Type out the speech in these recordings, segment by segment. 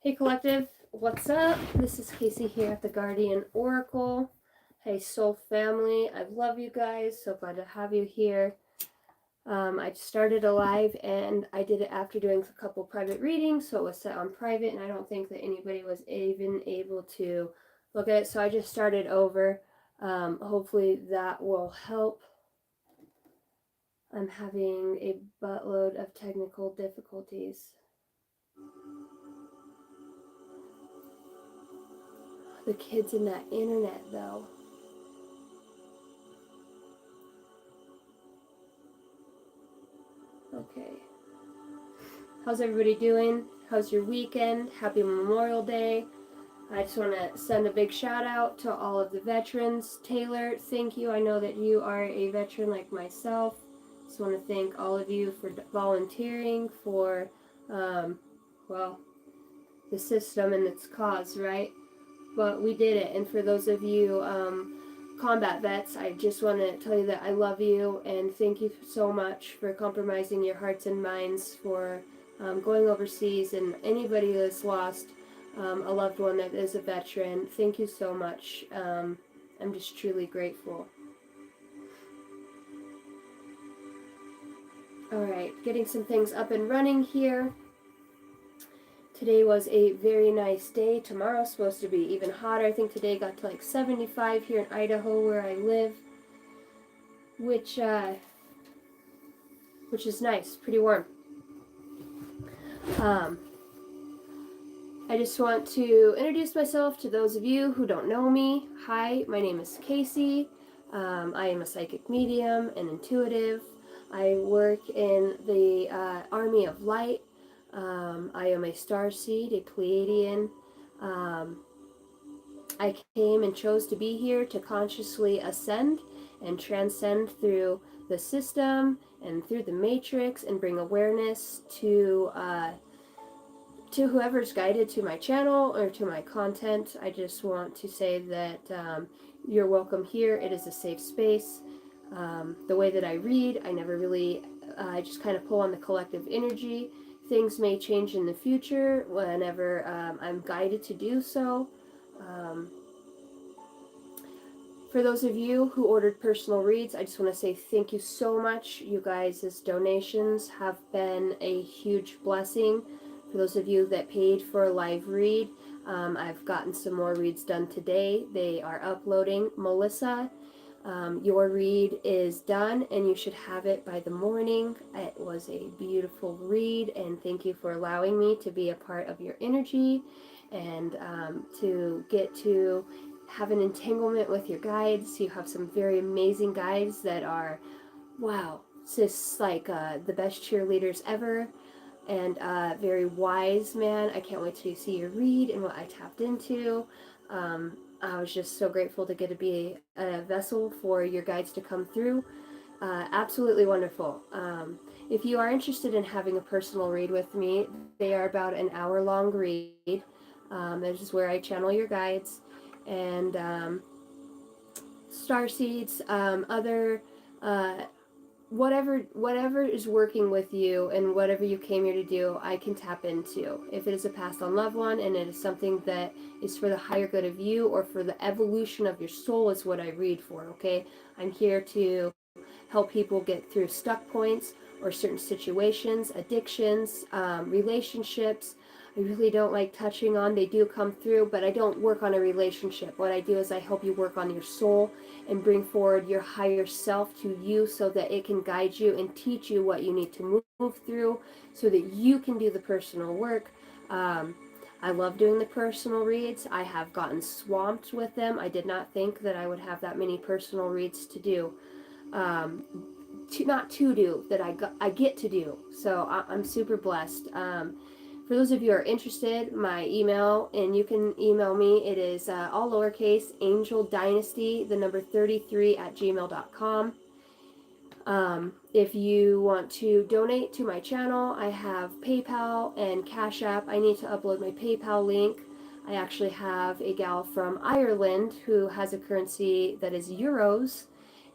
Hey Collective, what's up? This is Casey here at the Guardian Oracle. Hey Soul Family, I love you guys, so glad to have you here. I started a live and I did it after doing a couple private readings, so it was set on private and I don't think that anybody was even able to look at it, so I just started over. Hopefully that will help. I'm having a buttload of technical difficulties. The kids in that internet though. Okay. How's everybody doing? How's your weekend? Happy Memorial Day. I just want to send a big shout out to all of the veterans. Taylor, thank you. I know that you are a veteran like myself. Just want to thank all of you for volunteering for, well, the system and its cause, right? But we did it. And for those of you combat vets, I just want to tell you that I love you and thank you so much for compromising your hearts and minds for going overseas, and anybody that's lost a loved one that is a veteran. Thank you so much. I'm just truly grateful. Alright, getting some things up and running here. Today was a very nice day. Tomorrow's supposed to be even hotter. I think today got to like 75 here in Idaho where I live, which is nice, pretty warm. I just want to introduce myself to those of you who don't know me. Hi, my name is Casey. I am a psychic medium and intuitive. I work in the Army of Light. I am a starseed, a Pleiadian. I came and chose to be here to consciously ascend and transcend through the system and through the matrix and bring awareness to whoever's guided to my channel or to my content. I just want to say that you're welcome here. It is a safe space. The way that I read, I never really, I just kind of pull on the collective energy. Things may change in the future whenever I'm guided to do so. For those of you who ordered personal reads, I just want to say thank you so much. You guys' donations have been a huge blessing. For those of you that paid for a live read, I've gotten some more reads done today. They are uploading. Melissa, your read is done and you should have it by the morning. It was a beautiful read and thank you for allowing me to be a part of your energy and to get to have an entanglement with your guides. You have some very amazing guides that are, wow, just like the best cheerleaders ever, and very wise, man. I can't wait to see your read and what I tapped into. I was just so grateful to get to be a vessel for your guides to come through. Absolutely wonderful. If you are interested in having a personal read with me, they are about an hour-long read. This is where I channel your guides and star seeds, other whatever is working with you and whatever you came here to do, I can tap into. If it is a passed on loved one and it is something that is for the higher good of you or for the evolution of your soul is what I read for, okay? I'm here to help people get through stuck points or certain situations, addictions, relationships. I really don't like touching on. They do come through, but I don't work on a relationship. What I do is I help you work on your soul and bring forward your higher self to you so that it can guide you and teach you what you need to move through so that you can do the personal work. I love doing the personal reads. I have gotten swamped with them. I did not think that I would have that many personal reads to do. Not to do, that I get to do. So I'm super blessed. For those of you who are interested, my email, and you can email me, it is all lowercase, angeldynasty, the number 33 at gmail.com. If you want to donate to my channel, I have PayPal and Cash App. I need to upload my PayPal link. I actually have a gal from Ireland who has a currency that is euros,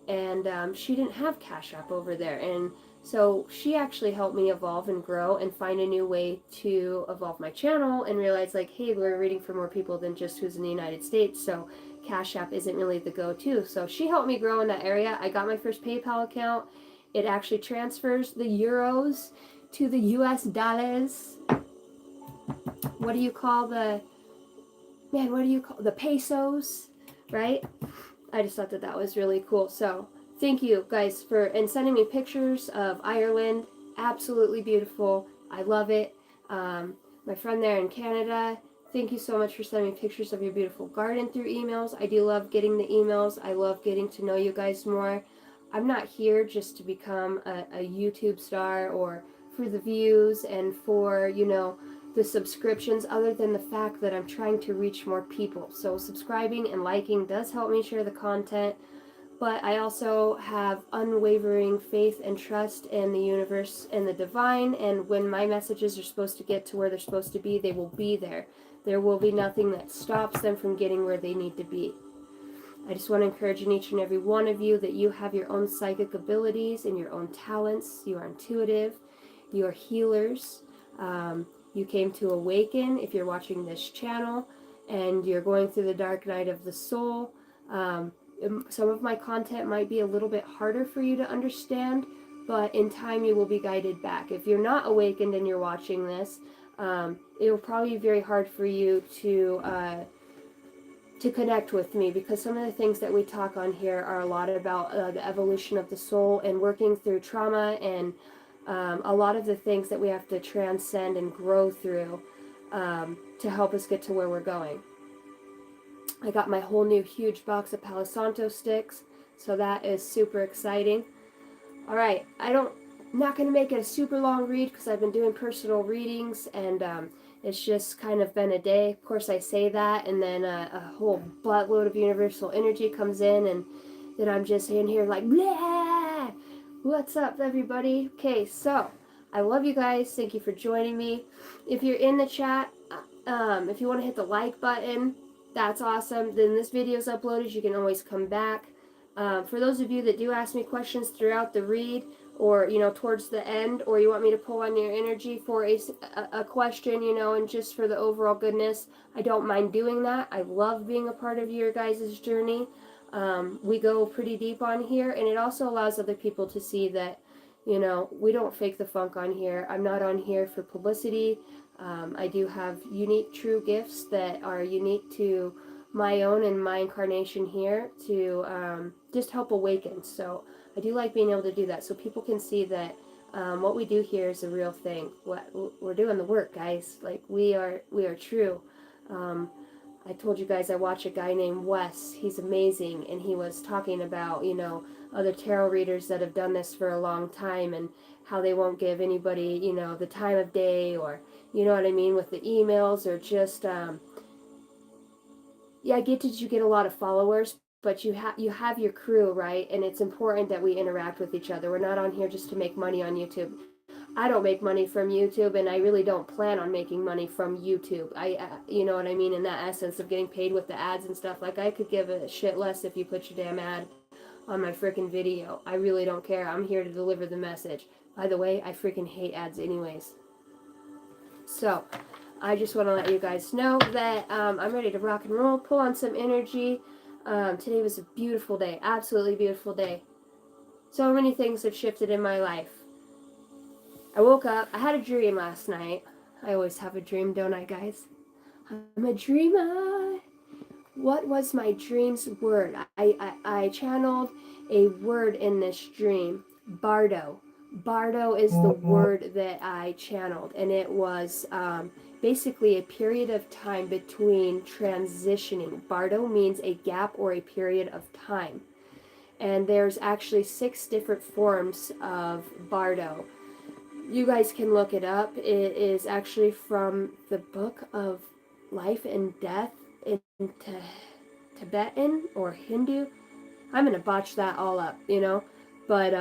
and she didn't have Cash App over there, and So she actually helped me evolve and grow and find a new way to evolve my channel and realize like, hey, we're reading for more people than just who's in the United States. So Cash App isn't really the go-to. So she helped me grow in that area. I got my first PayPal account. It actually transfers the euros to the US dollars. What do you call the, man, what do you call the pesos, right? I just thought that that was really cool. So thank you guys for and sending me pictures of Ireland. Absolutely beautiful. I love it. My friend there in Canada, thank you so much for sending me pictures of your beautiful garden through emails. I do love getting the emails. I love getting to know you guys more. I'm not here just to become a YouTube star or for the views and for, you know, the subscriptions, other than the fact that I'm trying to reach more people. So subscribing and liking does help me share the content, but I also have unwavering faith and trust in the universe and the divine, and when my messages are supposed to get to where they're supposed to be, they will be there. There will be nothing that stops them from getting where they need to be. I just want to encourage in each and every one of you that you have your own psychic abilities and your own talents. You are intuitive. You are healers. You came to awaken if you're watching this channel and you're going through the dark night of the soul. Some of my content might be a little bit harder for you to understand, but in time you will be guided back. If you're not awakened and you're watching this, it will probably be very hard for you to connect with me, because some of the things that we talk on here are a lot about the evolution of the soul and working through trauma and a lot of the things that we have to transcend and grow through to help us get to where we're going. I got my whole new huge box of Palo Santo sticks, so that is super exciting. All right, I'm not going to make it a super long read because I've been doing personal readings and it's just kind of been a day. Of course, I say that, and then a whole buttload of universal energy comes in, and then I'm just in here like, blah! What's up, everybody? Okay, so I love you guys. Thank you for joining me. If you're in the chat, if you want to hit the like button, that's awesome. Then this video is uploaded. You can always come back. For those of you that do ask me questions throughout the read, or you know, towards the end, or you want me to pull on your energy for a question, you know, and just for the overall goodness, I don't mind doing that. I love being a part of your guys' journey. We go pretty deep on here, and it also allows other people to see that, you know, we don't fake the funk on here. I'm not on here for publicity. I do have unique true gifts that are unique to my own and my incarnation here to just help awaken. So I do like being able to do that so people can see that what we do here is a real thing. We're doing the work, guys. Like we are true. I told you guys I watch a guy named Wes. He's amazing, and he was talking about, you know, other tarot readers that have done this for a long time and how they won't give anybody, you know, the time of day, or you know what I mean, with the emails, or just yeah, I get that you get a lot of followers, but you have your crew, right? And it's important that we interact with each other. We're not on here just to make money on YouTube. I don't make money from YouTube, and I really don't plan on making money from YouTube. You know what I mean, in that essence of getting paid with the ads and stuff. Like, I could give a shit less if you put your damn ad on my freaking video. I really don't care. I'm here to deliver the message. By the way, I freaking hate ads anyways. So, I just want to let you guys know that I'm ready to rock and roll, pull on some energy. Today was a beautiful day, absolutely beautiful day. So many things have shifted in my life. I woke up, I had a dream last night. I always have a dream, don't I, guys? I'm a dreamer. What was my dream's word? I channeled a word in this dream, Bardo. Bardo is the word that I channeled, and it was basically a period of time between transitioning. Bardo means a gap or a period of time. And there's actually 6 different forms of Bardo. You guys can look it up. It is actually from the Book of Life and Death in Tibetan or Hindu. I'm going to botch that all up, you know. But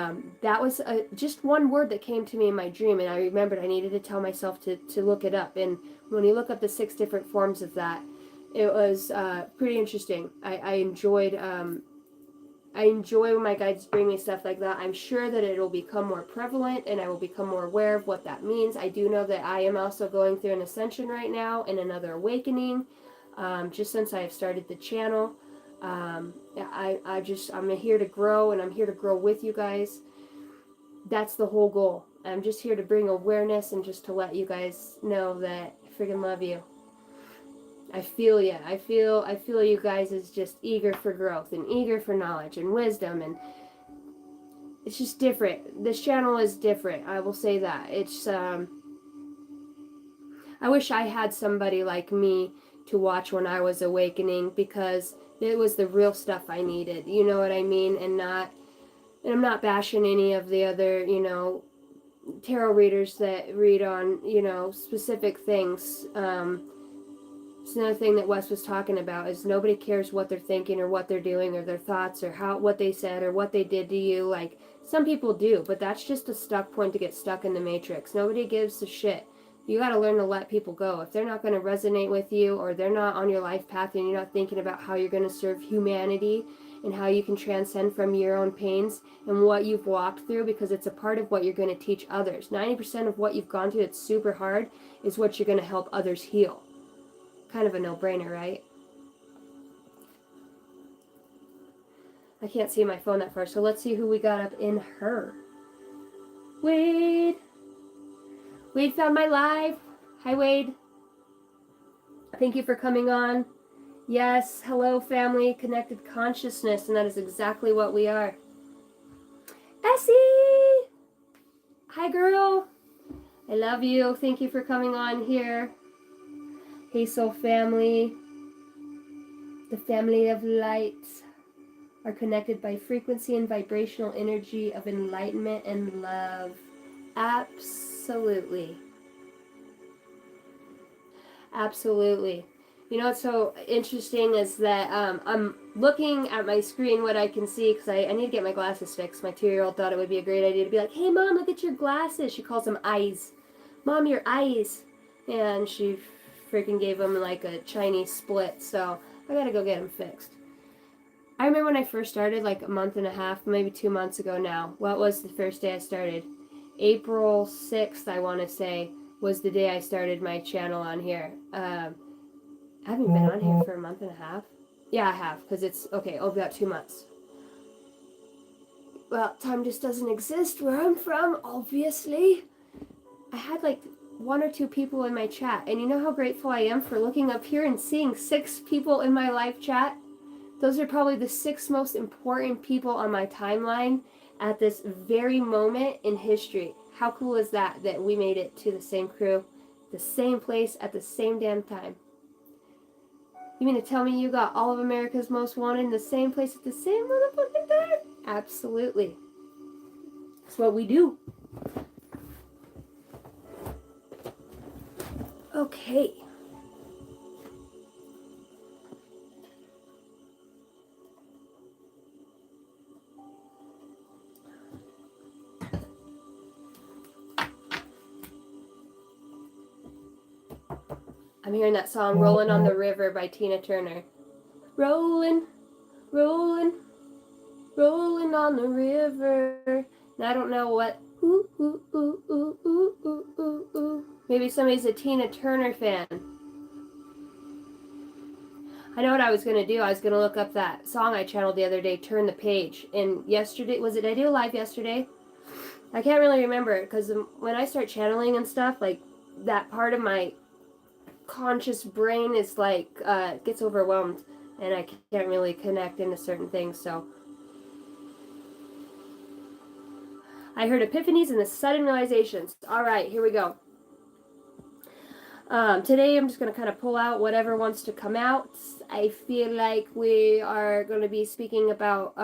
that was just one word that came to me in my dream, and I remembered I needed to tell myself to look it up. And when you look up the 6 different forms of that, it was pretty interesting. I enjoyed I enjoy when my guides bring me stuff like that. I'm sure that it will become more prevalent and I will become more aware of what that means. I do know that I am also going through an ascension right now and another awakening, just since I have started the channel. I'm here to grow, and I'm here to grow with you guys. That's the whole goal. I'm just here to bring awareness and just to let you guys know that I freaking love you. I feel you. I feel you guys is just eager for growth and eager for knowledge and wisdom, and it's just different. This channel is different. I will say that. I wish I had somebody like me to watch when I was awakening, because it was the real stuff I needed. You know what I mean? And I'm not bashing any of the other, tarot readers that read on, specific things. It's another thing that Wes was talking about is nobody cares what they're thinking or what they're doing or their thoughts or what they said or what they did to you. Like, some people do, but that's just a stuck point to get stuck in the matrix. Nobody gives a shit. You got to learn to let people go. If they're not going to resonate with you, or they're not on your life path, and you're not thinking about how you're going to serve humanity and how you can transcend from your own pains and what you've walked through, because it's a part of what you're going to teach others. 90% of what you've gone through that's super hard is what you're going to help others heal. Kind of a no-brainer, right? I can't see my phone that far, so let's see who we got up in her. Wade. Wade found my live. Hi, Wade. Thank you for coming on. Yes, hello, family, connected consciousness, and that is exactly what we are. Essie! Hi, girl. I love you. Thank you for coming on here. Hey, soul family. The family of light are connected by frequency and vibrational energy of enlightenment and love. Absolutely. Absolutely. You know what's so interesting is that I'm looking at my screen, what I can see, because I need to get my glasses fixed. My 2-year-old thought it would be a great idea to be like, hey, Mom, look at your glasses. She calls them eyes. Mom, your eyes. And she freaking gave them like a Chinese split, so I gotta go get them fixed. I remember when I first started, like a month and a half, maybe 2 months ago now. What was the first day I started? April 6th, I want to say, was the day I started my channel on here. I haven't been on here for a month and a half. Yeah, I have, because it's, okay, about 2 months. Well, time just doesn't exist where I'm from, obviously. I had like 1 or 2 people in my chat, and you know how grateful I am for looking up here and seeing 6 people in my live chat? Those are probably the 6 most important people on my timeline at this very moment in history. How cool is that, that we made it to the same crew, the same place at the same damn time? You mean to tell me you got all of America's Most Wanted in the same place at the same motherfucking time? Absolutely. That's what we do. Okay. I'm hearing that song Rolling on the River by Tina Turner. Rolling, rolling, rolling on the river. And I don't know what. Ooh, ooh, ooh, ooh, ooh, ooh, ooh, ooh. Maybe somebody's a Tina Turner fan. I know what I was going to do. I was going to look up that song I channeled the other day, Turn the Page. And yesterday, did I do a live yesterday? I can't really remember, because when I start channeling and stuff, like, that part of my conscious brain is like, gets overwhelmed, and I can't really connect into certain things, so. I heard epiphanies and the sudden realizations. All right, here we go. Today I'm just going to kind of pull out whatever wants to come out. I feel like we are going to be speaking about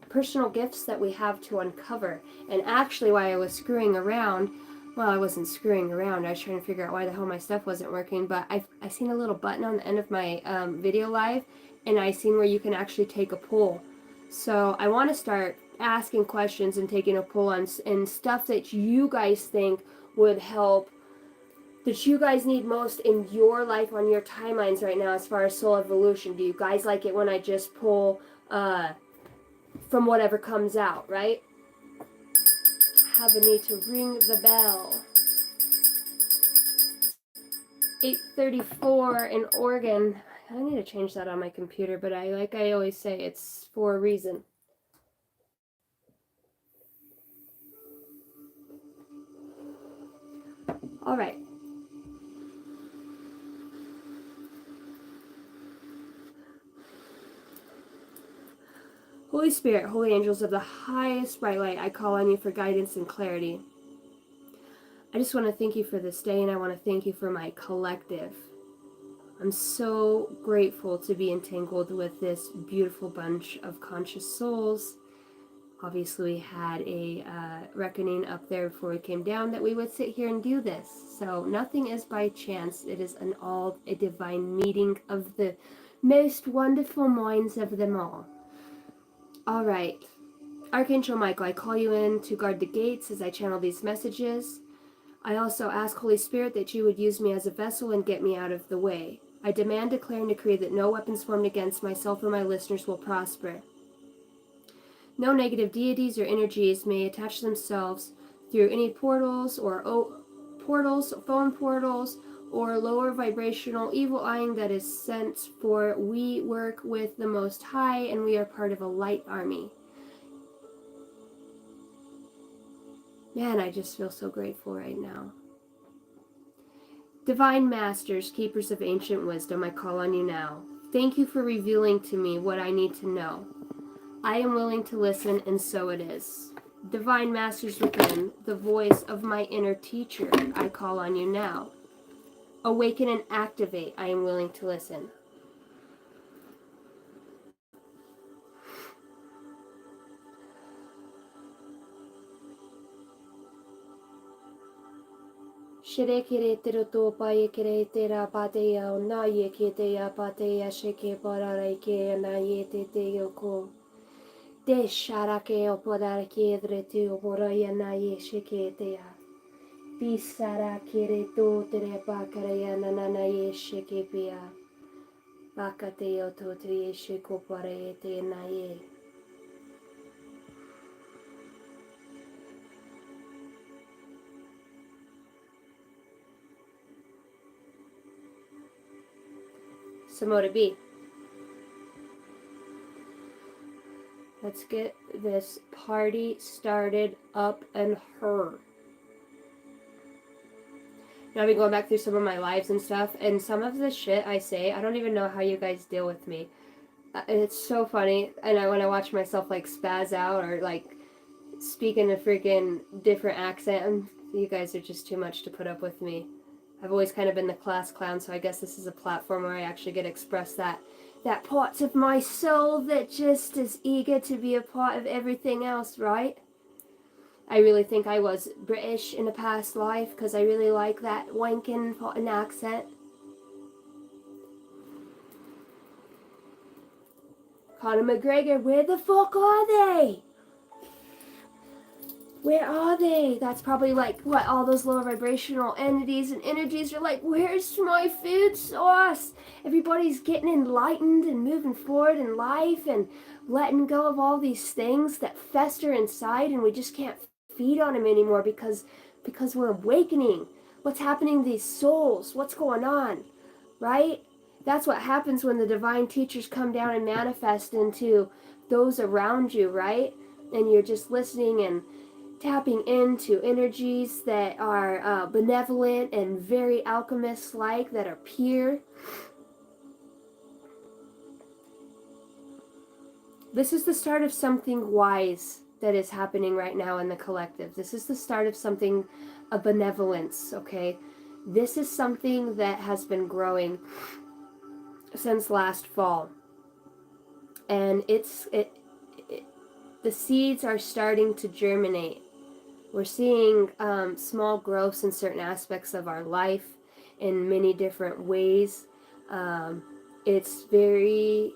personal gifts that we have to uncover. And actually, while I was screwing around, well, I wasn't screwing around. I was trying to figure out why the hell my stuff wasn't working. But I seen a little button on the end of my video live, and I seen where you can actually take a poll. So I want to start asking questions and taking a poll on and stuff that you guys think would help, that you guys need most in your life on your timelines right now as far as soul evolution. Do you guys like it when I just pull from whatever comes out, right? Have a need to ring the bell. 8:34 in Oregon. I need to change that on my computer, but I always say, it's for a reason. All right. Holy Spirit, holy angels of the highest bright light, I call on you for guidance and clarity. I just want to thank you for this day, and I want to thank you for my collective. I'm so grateful to be entangled with this beautiful bunch of conscious souls. Obviously, we had a reckoning up there before we came down that we would sit here and do this. So nothing is by chance. It is a divine meeting of the most wonderful minds of them all. All right. Archangel Michael, I call you in to guard the gates as I channel these messages. I also ask Holy Spirit that you would use me as a vessel and get me out of the way. I demand, declare, and decree that no weapons formed against myself or my listeners will prosper. No negative deities or energies may attach themselves through any portals, phone portals, or lower vibrational evil eyeing that is sent, for we work with the Most High and we are part of a light army. Man, I just feel so grateful right now. Divine Masters, keepers of ancient wisdom, I call on you now. Thank you for revealing to me what I need to know. I am willing to listen, and so it is. Divine Masters within, the voice of my inner teacher, I call on you now. Awaken and activate, I am willing to listen. Shire kere tero to paye kere tera pateya na ye kete ya pateya sheke parare ke na ye te te yoko. De sharake o podar kedre tu poraya na ye sheke te ya. Bisara kere to tere pakare ya na na na ye sheke pia. Bakate yo to te ye sheko pare te na ye. Samota B. Let's get this party started up and her. Now I've been going back through some of my lives and stuff, and some of the shit I say, I don't even know how you guys deal with me. It's so funny, and when I watch myself like spaz out or like speak in a freaking different accent, you guys are just too much to put up with me. I've always kind of been the class clown, so I guess this is a platform where I actually get to express that part of my soul that just is eager to be a part of everything else, right? I really think I was British in a past life because I really like that wanking Potting accent. Conor McGregor, where the fuck are they? Where are they? That's probably like what all those lower vibrational entities and energies are like, where's my food source? Everybody's getting enlightened and moving forward in life and letting go of all these things that fester inside, and we just can't feed on them anymore because we're awakening. What's happening to these souls? What's going on? Right? That's what happens when the divine teachers come down and manifest into those around you, right? And you're just listening and tapping into energies that are benevolent and very alchemist-like, that are pure. This is the start of something wise that is happening right now in the collective. This is the start of something of benevolence, okay? This is something that has been growing since last fall. And the seeds are starting to germinate. We're seeing small growths in certain aspects of our life in many different ways. It's very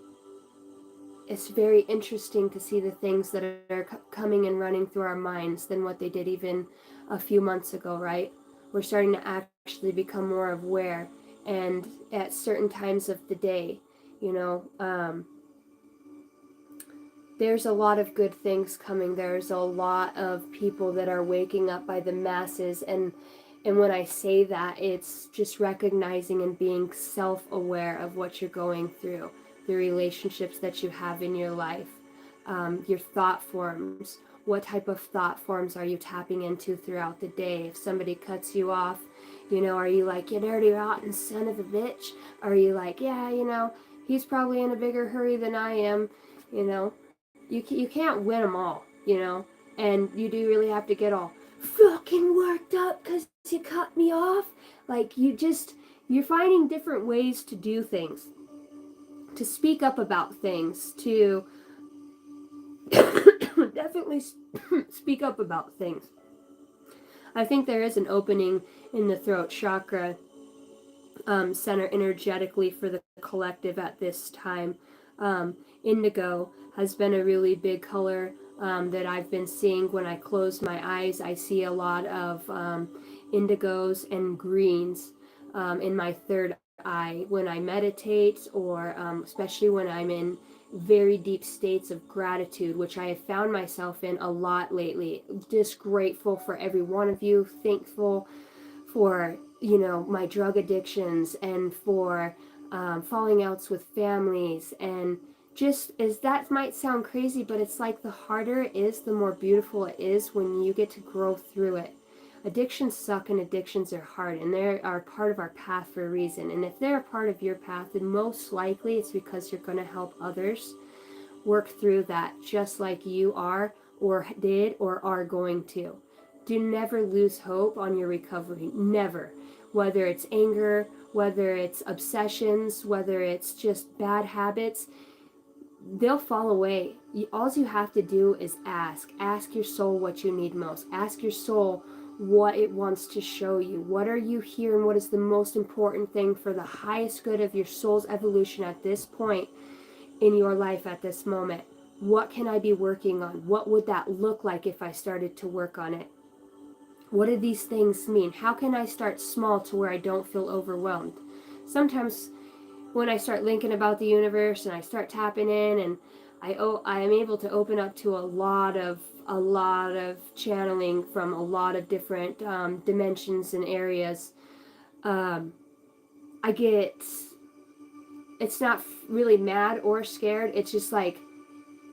interesting to see the things that are coming and running through our minds than what they did even a few months ago, right? We're starting to actually become more aware, and at certain times of the day, you know, there's a lot of good things coming. There's a lot of people that are waking up by the masses, and when I say that, it's just recognizing and being self-aware of what you're going through, the relationships that you have in your life, your thought forms. What type of thought forms are you tapping into throughout the day? If somebody cuts you off, are you like, you dirty rotten son of a bitch? Are you like, yeah, he's probably in a bigger hurry than I am, you can't win them all, and you do really have to get all fucking worked up because you cut me off. Like, you're finding different ways to do things, to speak up about things, to definitely speak up about things. I think there is an opening in the throat chakra center energetically for the collective at this time. Indigo has been a really big color that I've been seeing. When I close my eyes, I see a lot of indigos and greens in my third eye when I meditate, or especially when I'm in very deep states of gratitude, which I have found myself in a lot lately. Just grateful for every one of you, thankful for my drug addictions, and for falling outs with families, and just, as that might sound crazy, but it's like the harder it is, the more beautiful it is when you get to grow through it. Addictions suck and addictions are hard, and they are part of our path for a reason. And if they're a part of your path, then most likely it's because you're going to help others work through that, just like you are, or did, or are going to. Do never lose hope on your recovery. Never. Whether it's anger, whether it's obsessions, whether it's just bad habits, they'll fall away. All you have to do is ask. Ask your soul what you need most. Ask your soul what it wants to show you. What are you hearing? What is the most important thing for the highest good of your soul's evolution at this point in your life at this moment? What can I be working on? What would that look like if I started to work on it? What do these things mean? How can I start small to where I don't feel overwhelmed? Sometimes when I start thinking about the universe and I start tapping in, and I am able to open up to a lot of channeling from a lot of different dimensions and areas. I get, it's not really mad or scared. It's just like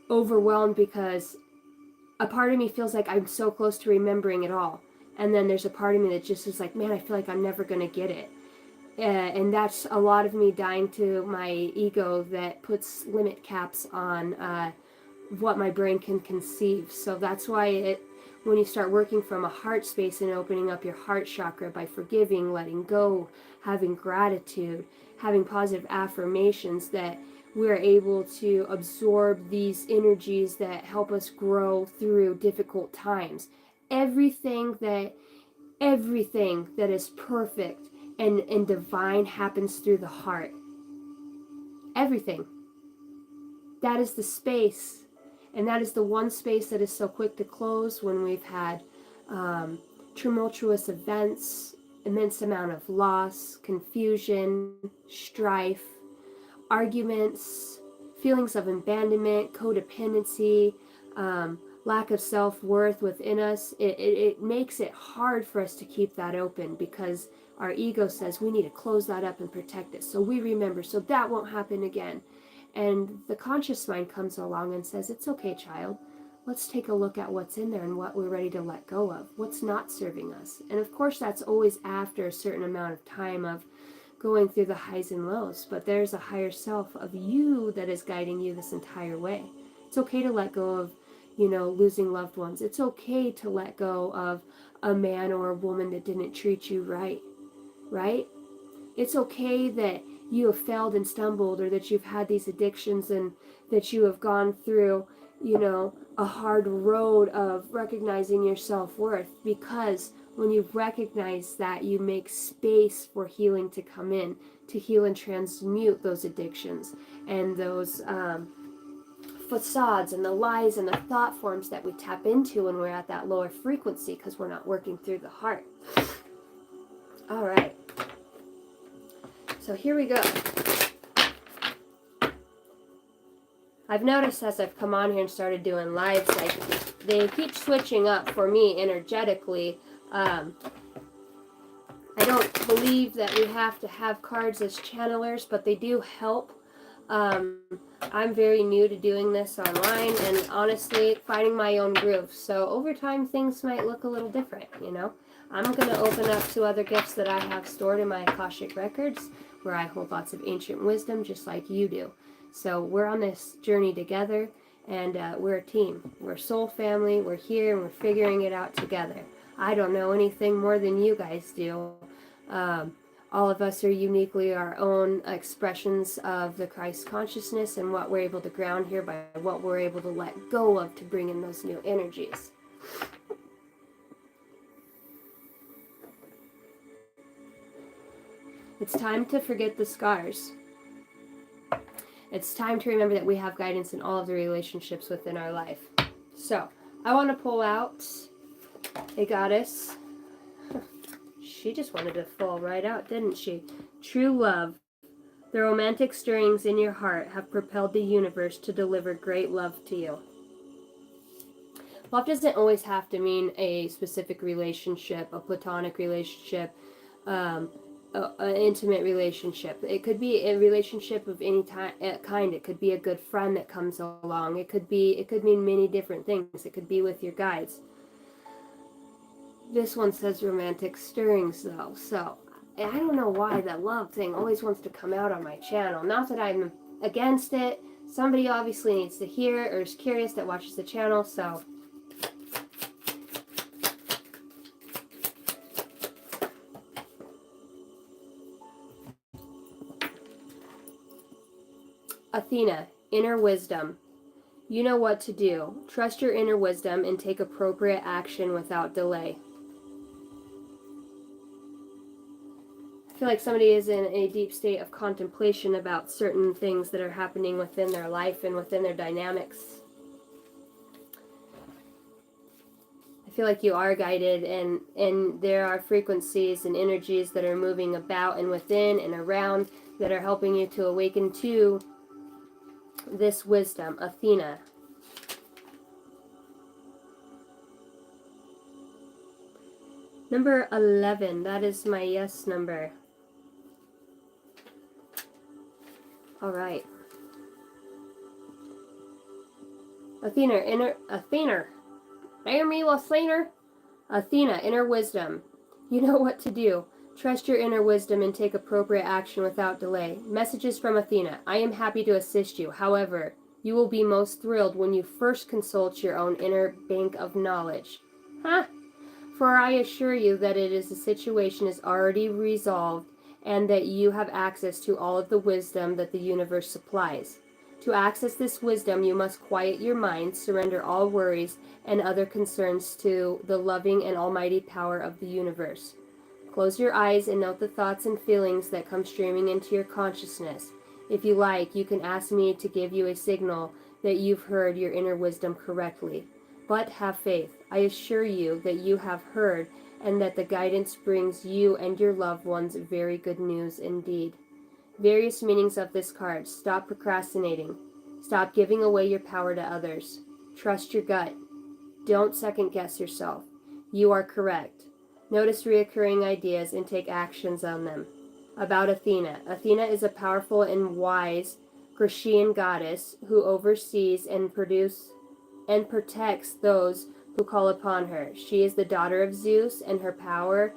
overwhelmed, because a part of me feels like I'm so close to remembering it all. And then there's a part of me that just is like, man, I feel like I'm never going to get it. And that's a lot of me dying to my ego that puts limit caps on what my brain can conceive. So that's why when you start working from a heart space and opening up your heart chakra by forgiving, letting go, having gratitude, having positive affirmations, that we're able to absorb these energies that help us grow through difficult times. Everything that is perfect and divine happens through the heart. Everything. That is the space, and that is the one space that is so quick to close when we've had tumultuous events, immense amount of loss, confusion, strife, arguments, feelings of abandonment, codependency, lack of self-worth within us. It makes it hard for us to keep that open, because our ego says we need to close that up and protect it, so we remember, so that won't happen again. And the conscious mind comes along and says, it's okay, child. Let's take a look at what's in there and what we're ready to let go of, what's not serving us. And of course, that's always after a certain amount of time of going through the highs and lows, but there's a higher self of you that is guiding you this entire way. It's okay to let go of, losing loved ones. It's okay to let go of a man or a woman that didn't treat you right? It's okay that you have failed and stumbled, or that you've had these addictions, and that you have gone through, a hard road of recognizing your self-worth, because when you recognize that, you make space for healing to come in, to heal and transmute those addictions and those facades and the lies and the thought forms that we tap into when we're at that lower frequency, because we're not working through the heart. All right. So here we go. I've noticed as I've come on here and started doing lives, like they keep switching up for me energetically. I don't believe that we have to have cards as channelers, but they do help. Um, I'm very new to doing this online and honestly finding my own groove. So over time, things might look a little different, you know. I'm going to open up to other gifts that I have stored in my Akashic records where I hold lots of ancient wisdom just like you do. So we're on this journey together and we're a team. We're a soul family. We're here and we're figuring it out together. I don't know anything more than you guys do. All of us are uniquely our own expressions of the Christ consciousness and what we're able to ground here by what we're able to let go of to bring in those new energies. It's time to forget the scars. It's time to remember that we have guidance in all of the relationships within our life. So, I want to pull out a goddess. She just wanted to fall right out, didn't she? True love. The romantic stirrings in your heart have propelled the universe to deliver great love to you. Love doesn't always have to mean a specific relationship, a platonic relationship, an intimate relationship. It could be a relationship of any kind. It could be a good friend that comes along. It could mean many different things. It could be with your guides. This one says romantic stirrings though, so I don't know why that love thing always wants to come out on my channel. Not that I'm against it. Somebody obviously needs to hear or is curious that watches the channel, so. Athena, inner wisdom. You know what to do. Trust your inner wisdom and take appropriate action without delay. I feel like somebody is in a deep state of contemplation about certain things that are happening within their life and within their dynamics. I feel like you are guided and there are frequencies and energies that are moving about and within and around that are helping you to awaken to this wisdom. Athena. Number 11, that is my yes number. All right. Athena, inner wisdom. You know what to do. Trust your inner wisdom and take appropriate action without delay. Messages from Athena. I am happy to assist you. However, you will be most thrilled when you first consult your own inner bank of knowledge. Huh? For I assure you that the situation is already resolved and that you have access to all of the wisdom that the universe supplies. To access this wisdom, you must quiet your mind, surrender all worries and other concerns to the loving and almighty power of the universe. Close your eyes and note the thoughts and feelings that come streaming into your consciousness. If you like, you can ask me to give you a signal that you've heard your inner wisdom correctly. But have faith. I assure you that you have heard and that the guidance brings you and your loved ones very good news indeed. Various meanings of this card. Stop procrastinating. Stop giving away your power to others. Trust your gut. Don't second guess yourself. You are correct. Notice reoccurring ideas and take actions on them. About Athena. Athena is a powerful and wise Grecian goddess who oversees and protects those who call upon her. She is the daughter of Zeus, and her power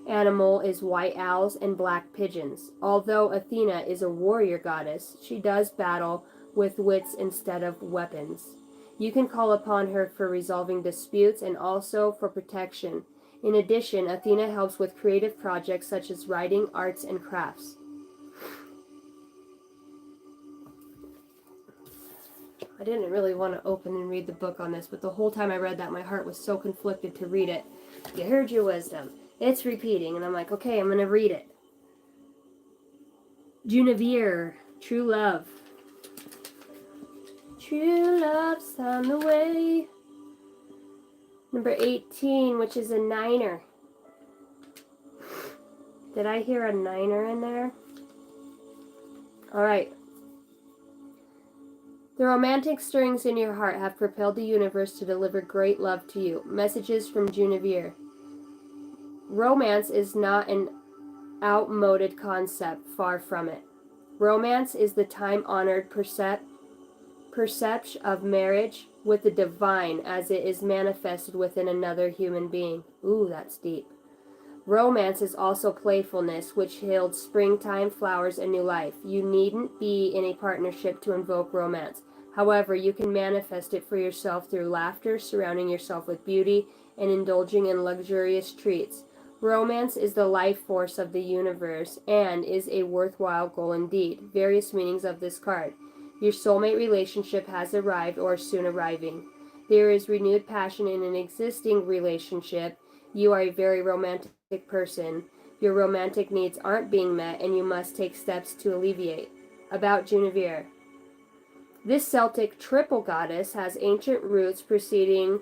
animal is white owls and black pigeons. Although Athena is a warrior goddess, she does battle with wits instead of weapons. You can call upon her for resolving disputes and also for protection. In addition, Athena helps with creative projects such as writing, arts, and crafts. I didn't really want to open and read the book on this, but the whole time I read that, my heart was so conflicted to read it. You heard your wisdom. It's repeating, and I'm like, okay, I'm going to read it. Guinevere, true love. True love's on the way. Number 18, which is a niner. Did I hear a niner in there? All right. The romantic stirrings in your heart have propelled the universe to deliver great love to you. Messages from Guinevere. Romance is not an outmoded concept, far from it. Romance is the time-honored perception of marriage with the divine as it is manifested within another human being. Ooh, that's deep. Romance is also playfulness, which yields springtime, flowers, and new life. You needn't be in a partnership to invoke romance. However, you can manifest it for yourself through laughter, surrounding yourself with beauty, and indulging in luxurious treats. Romance is the life force of the universe and is a worthwhile goal indeed. Various meanings of this card. Your soulmate relationship has arrived or is soon arriving. There is renewed passion in an existing relationship. You are a very romantic person. Your romantic needs aren't being met and you must take steps to alleviate. About Guinevere. This Celtic triple goddess has ancient roots preceding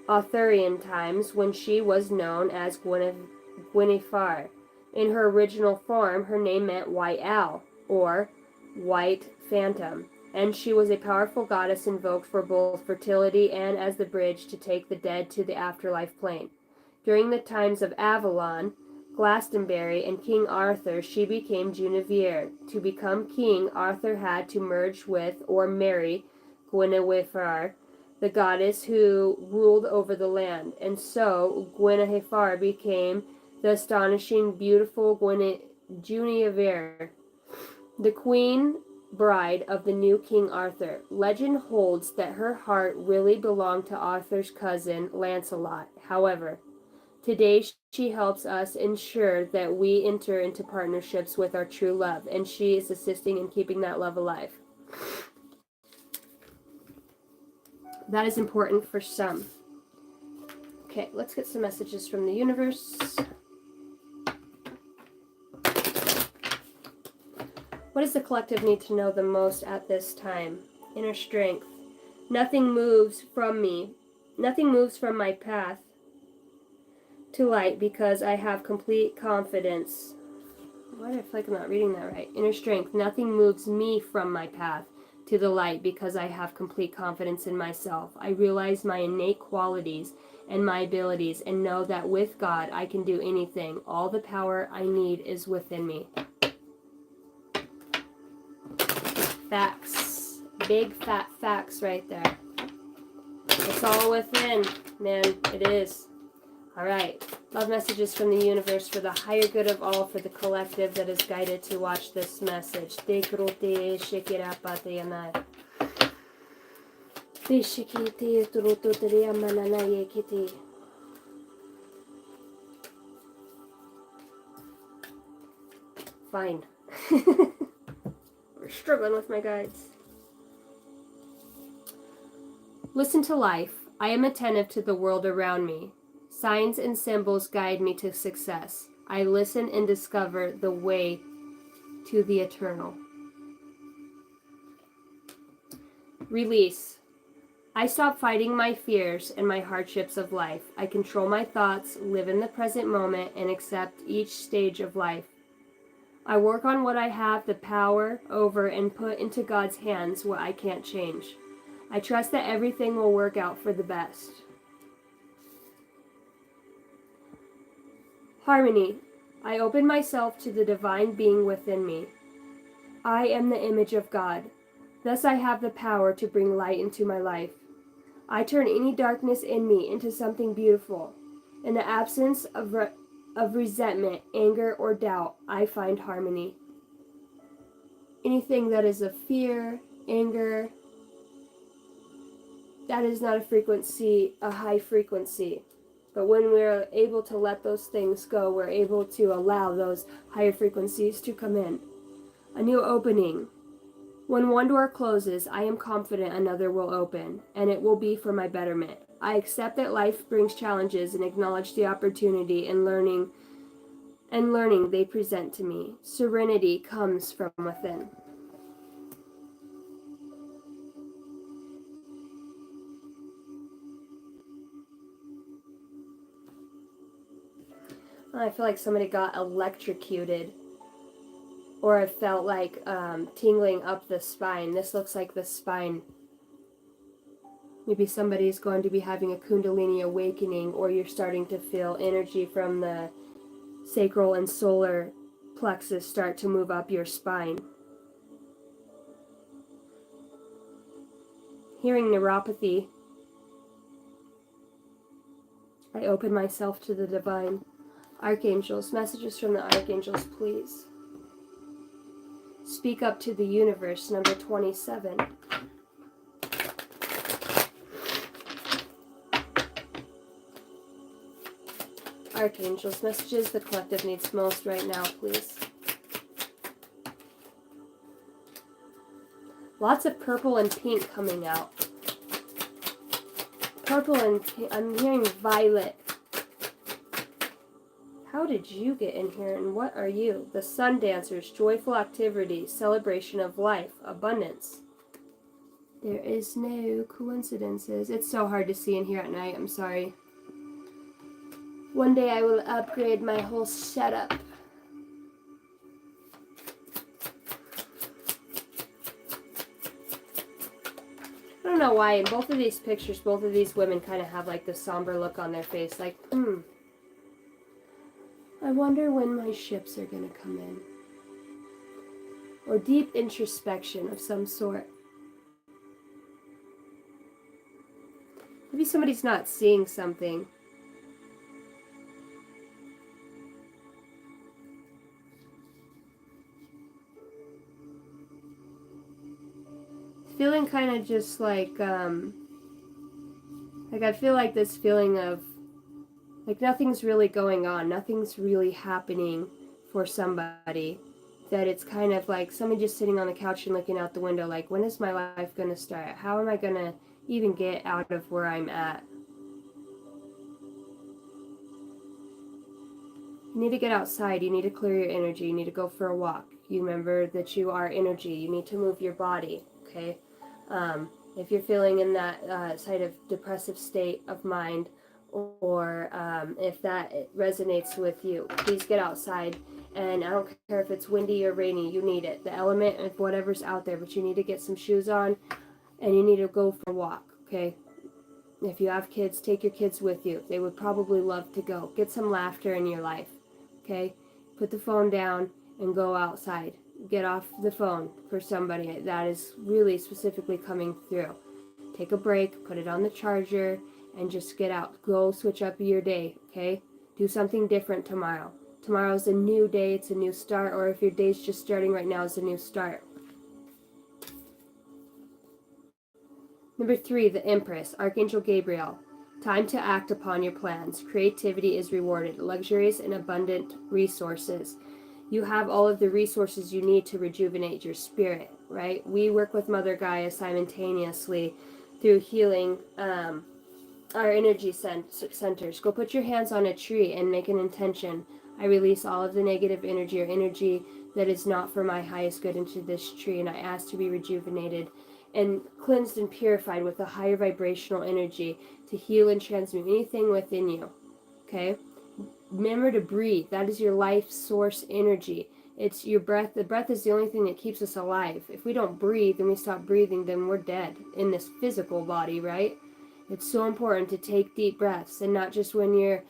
Arthurian times when she was known as Guinevere. In her original form, her name meant White Owl, or White Phantom, and she was a powerful goddess invoked for both fertility and as the bridge to take the dead to the afterlife plane. During the times of Avalon, Glastonbury, and King Arthur, she became Guinevere. To become king, Arthur had to merge with or marry Guinevere, the goddess who ruled over the land, and so Guinevere became the astonishing, beautiful Guinevere, the queen bride of the new King Arthur. Legend holds that her heart really belonged to Arthur's cousin, Lancelot. However, today she helps us ensure that we enter into partnerships with our true love, and she is assisting in keeping that love alive. That is important for some. Okay, let's get some messages from the universe. What does the collective need to know the most at this time? Inner strength. Nothing moves from me. Nothing moves from my path to light because I have complete confidence. Why do I feel like I'm not reading that right? Inner strength. Nothing moves me from my path to the light because I have complete confidence in myself. I realize my innate qualities and my abilities and know that with God I can do anything. All the power I need is within me. Facts. Big fat facts right there. It's all within, man. It is. All right. Love messages from the universe for the higher good of all, for the collective that is guided to watch this message. Fine. We're struggling with my guides. Listen to life. I am attentive to the world around me. Signs and symbols guide me to success. I listen and discover the way to the eternal. Release. I stop fighting my fears and my hardships of life. I control my thoughts, live in the present moment, and accept each stage of life. I work on what I have the power over and put into God's hands what I can't change. I trust that everything will work out for the best. Harmony. I open myself to the divine being within me. I am the image of God. Thus I have the power to bring light into my life. I turn any darkness in me into something beautiful. In the absence of resentment, anger, or doubt, I find harmony. Anything that is of fear, anger, that is not a frequency, a high frequency. But when we're able to let those things go, we're able to allow those higher frequencies to come in. A new opening. When one door closes, I am confident another will open, and it will be for my betterment. I accept that life brings challenges and acknowledge the opportunity and learning they present to me. Serenity comes from within. I feel like somebody got electrocuted. or I felt like tingling up the spine. This looks like the spine. Maybe somebody's going to be having a Kundalini awakening, or you're starting to feel energy from the sacral and solar plexus start to move up your spine. Hearing neuropathy, I open myself to the divine. Archangels, messages from the archangels, please. Speak up to the universe, number 27. Archangels, messages the collective needs most right now, please. Lots of purple and pink coming out. Purple and pink. I'm hearing violet. How did you get in here, and what are you? The sun dancers, joyful activity, celebration of life, abundance. There is no coincidences. It's so hard to see in here at night, I'm sorry. One day I will upgrade my whole setup. I don't know why in both of these pictures, both of these women kind of have like the somber look on their face, like, I wonder when my ships are going to come in. Or deep introspection of some sort. Maybe somebody's not seeing something. Feeling kind of just like I feel like this feeling of like nothing's really going on, nothing's really happening for somebody, that it's kind of like somebody just sitting on the couch and looking out the window like, when is my life going to start? How am I going to even get out of where I'm at? You need to get outside, you need to clear your energy, you need to go for a walk. You remember that you are energy, you need to move your body, okay? If you're feeling in that side of depressive state of mind, or if that resonates with you, please get outside. And I don't care if it's windy or rainy, you need it. The element of whatever's out there, but you need to get some shoes on and you need to go for a walk, okay? If you have kids, take your kids with you. They would probably love to go. Get some laughter in your life, okay? Put the phone down and go outside. Get off the phone for somebody that is really specifically coming through. Take a break, put it on the charger, and just get out. Go switch up your day, okay? Do something different tomorrow. Tomorrow's a new day, it's a new start, or if your day's just starting right now, it's a new start. Number 3, the Empress, Archangel Gabriel. Time to act upon your plans. Creativity is rewarded. Luxurious and abundant resources. You have all of the resources you need to rejuvenate your spirit, right? We work with Mother Gaia simultaneously through healing our energy centers. Go put your hands on a tree and make an intention. I release all of the negative energy or energy that is not for my highest good into this tree, and I ask to be rejuvenated and cleansed and purified with a higher vibrational energy to heal and transmute anything within you, okay? Remember to breathe. That is your life source energy. It's your breath. The breath is the only thing that keeps us alive. If we don't breathe and we stop breathing, then we're dead in this physical body, right? It's so important to take deep breaths, and not just when you're,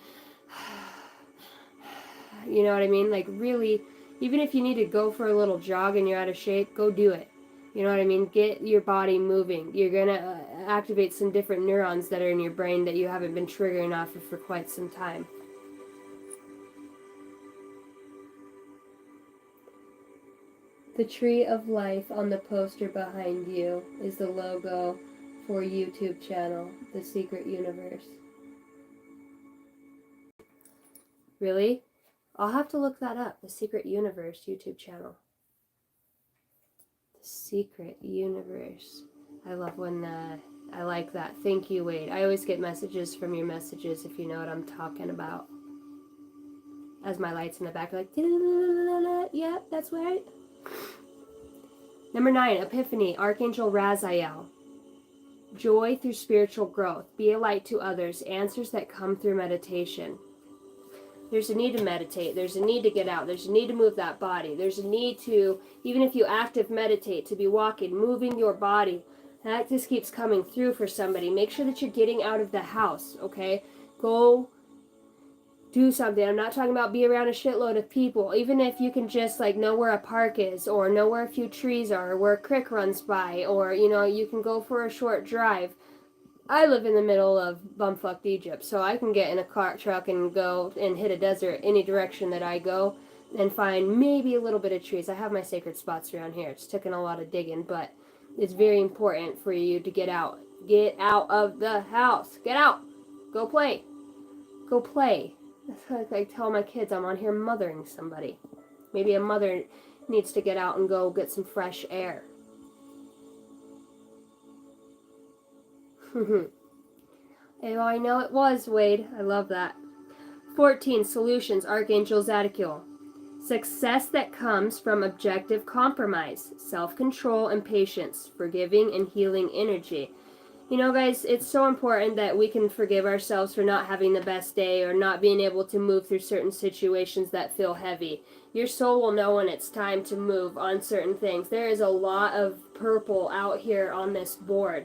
you know what I mean? Like really, even if you need to go for a little jog and you're out of shape, go do it. You know what I mean? Get your body moving. You're going to activate some different neurons that are in your brain that you haven't been triggering off of for quite some time. The tree of life on the poster behind you is the logo for YouTube channel, The Secret Universe. Really? I'll have to look that up, The Secret Universe YouTube channel. The Secret Universe. I love when I like that. Thank you, Wade. I always get messages from your messages if you know what I'm talking about. As my lights in the back are like, yeah, that's right. Number 9, Epiphany, Archangel Raziel. Joy through spiritual growth. Be a light to others. Answers that come through meditation. There's a need to meditate. There's a need to get out. There's a need to move that body. There's a need to, even if you active meditate, to be walking, moving your body. That just keeps coming through for somebody. Make sure that you're getting out of the house, okay? Go do something. I'm not talking about be around a shitload of people. Even if you can just like know where a park is, or know where a few trees are, or where a creek runs by, or you can go for a short drive. I live in the middle of bumfucked Egypt, so I can get in a truck and go and hit a desert any direction that I go and find maybe a little bit of trees. I have my sacred spots around here. It's taken a lot of digging, but it's very important for you to get out. Get out of the house. Get out. Go play. Go play. That's like I tell my kids I'm on here mothering somebody. Maybe a mother needs to get out and go get some fresh air. Oh, I know it was, Wade. I love that. 14. Solutions, Archangel Zadkiel. Success that comes from objective compromise, self-control and patience, forgiving and healing energy. Guys, it's so important that we can forgive ourselves for not having the best day or not being able to move through certain situations that feel heavy. Your soul will know when it's time to move on certain things. There is a lot of purple out here on this board.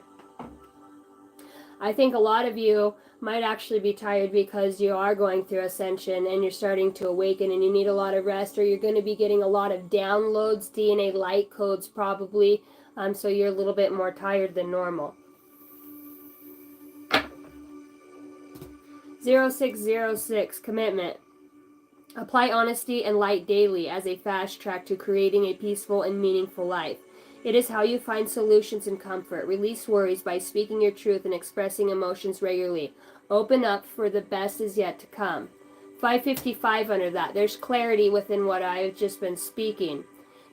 I think a lot of you might actually be tired because you are going through ascension and you're starting to awaken and you need a lot of rest, or you're going to be getting a lot of downloads, DNA light codes probably, so you're a little bit more tired than normal. 0606, commitment. Apply honesty and light daily as a fast track to creating a peaceful and meaningful life. It is how you find solutions and comfort. Release worries by speaking your truth and expressing emotions regularly. Open up, for the best is yet to come. 555 under that. There's clarity within what I've just been speaking.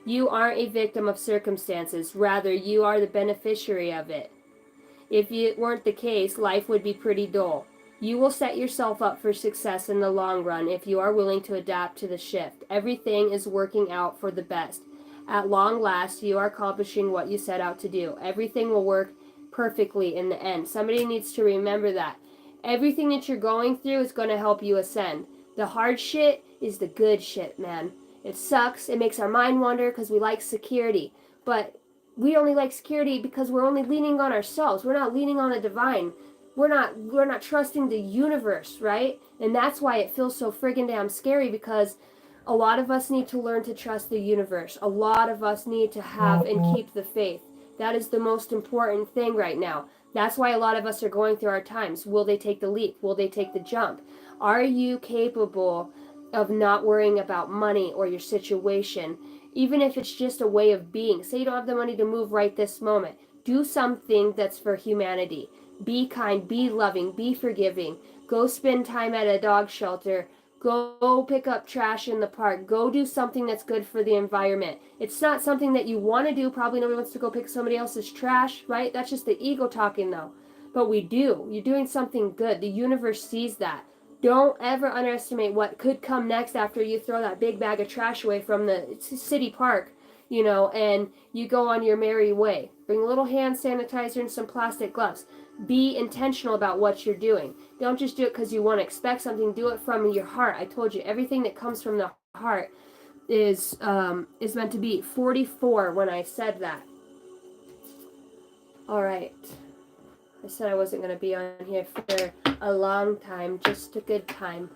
You aren't a victim of circumstances. Rather, you are the beneficiary of it. If it weren't the case, life would be pretty dull. You will set yourself up for success in the long run if you are willing to adapt to the shift. Everything is working out for the best. At long last, you are accomplishing what you set out to do. Everything will work perfectly in the end. Somebody needs to remember that. Everything that you're going through is going to help you ascend. The hard shit is the good shit, man. It sucks. It makes our mind wander because we like security. But we only like security because we're only leaning on ourselves. We're not leaning on the divine. We're not trusting the universe, right? And that's why it feels so friggin' damn scary, because a lot of us need to learn to trust the universe. A lot of us need to have and keep the faith. That is the most important thing right now. That's why a lot of us are going through our times. Will they take the leap? Will they take the jump? Are you capable of not worrying about money or your situation, even if it's just a way of being? Say you don't have the money to move right this moment. Do something that's for humanity. Be kind, be loving, be forgiving. Go spend time at a dog shelter. Go pick up trash in the park. Go do something that's good for the environment. It's not something that you want to do. Probably nobody wants to go pick somebody else's trash, right? That's just the ego talking, though. But we do. You're doing something good. The universe sees that. Don't ever underestimate what could come next after you throw that big bag of trash away from the city park, and you go on your merry way. Bring a little hand sanitizer and some plastic gloves. Be intentional about what you're doing. Don't just do it because you want to expect something. Do it from your heart. I told you, everything that comes from the heart is meant to be. 44 when I said that. All right. I said I wasn't going to be on here for a long time, just a good time.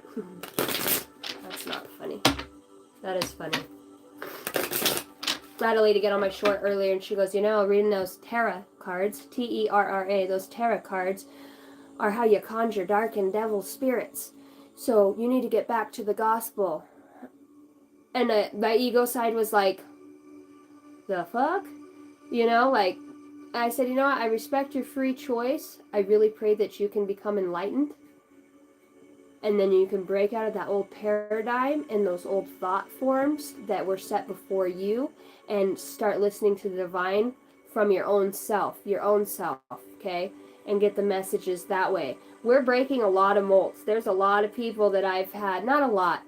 That's not funny. That is funny. I had a lady get on my short earlier, and she goes, reading those tarot cards, Terra, those tarot cards are how you conjure dark and devil spirits. So you need to get back to the gospel. And my ego side was like, the fuck? I said, I respect your free choice. I really pray that you can become enlightened. And then you can break out of that old paradigm and those old thought forms that were set before you and start listening to the divine from your own self, okay? And get the messages that way. We're breaking a lot of molds. There's a lot of people that I've had, not a lot,